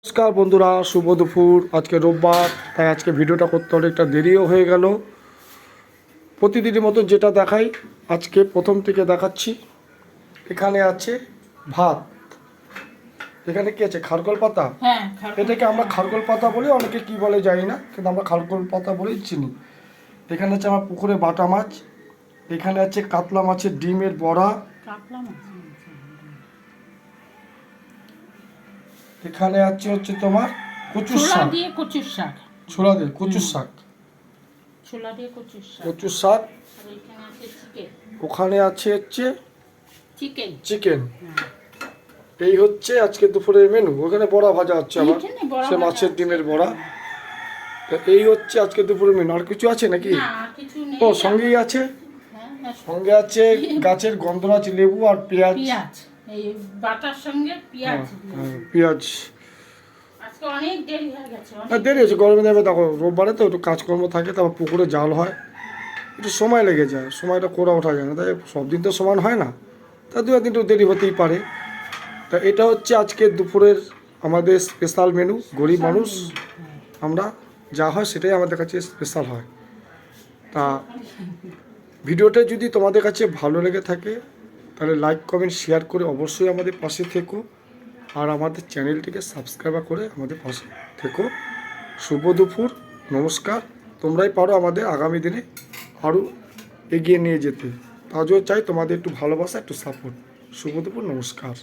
নমস্কার বন্ধুরা, শুভ দুপুর। আজকে রোববার, তাই আজকে ভিডিওটা করতে অনেকটা দেরিও হয়ে গেল। প্রতিদিনের মতো যেটা দেখাই আজকে প্রথম থেকে দেখাচ্ছি। এখানে আছে ভাত, এখানে কি আছে খারকোল পাতা। এটাকে আমরা খারকোল পাতা বলি, অনেকে কি বলে জানি না, কিন্তু আমরা খারকোল পাতা বলেই চিনি। এখানে আছে আমার পুকুরে বাটা মাছ, এখানে আছে কাতলা মাছের ডিমের বড়া, এখানে আছে হচ্ছে তোমার কচুর শাক, ছোলা দিয়ে কচুর শাক, কচুর শাক। ওখানে আছে হচ্ছে চিকেন। এই হচ্ছে আজকে দুপুরের মেনু। ওখানে বড়া ভাজা হচ্ছে আবার, সে মাছের ডিমের বড়া। তো এই হচ্ছে আজকে দুপুরের মেনু। আর কিছু আছে নাকি? ও সঙ্গেই আছে, সঙ্গে আছে গাছের গন্ধরাজ লেবু আর পেঁয়াজ। পেঁয়াজ দেরি হয়েছে, গরমে দেবে। দেখো রোববারে তো একটু কাজকর্ম থাকে, তারপর পুকুরে জাল হয়, একটু সময় লেগে যায়, সময়টা করে ওঠা যায় না। তাই সব দিন তো সমান হয় না, তা দু একদিন একটু দেরি হতেই পারে। তা এটা হচ্ছে আজকে দুপুরের আমাদের স্পেশাল মেনু। গরিব মানুষ আমরা, যা হয় সেটাই আমাদের কাছে স্পেশাল হয়। তা ভিডিওটা যদি তোমাদের কাছে ভালো লেগে থাকে তাহলে লাইক কমেন্ট শেয়ার করে অবশ্যই আমাদের পাশে থেকো, আর আমাদের চ্যানেলটিকে সাবস্ক্রাইব করে আমাদের পাশে থেকো। শুভ দুপুর, নমস্কার। তোমরাই পারো আমাদের আগামী দিনে আরও এগিয়ে নিয়ে যেতে। তাজও চাই তোমাদের একটু ভালোবাসা, একটু সাপোর্ট। শুভ দুপুর, নমস্কার।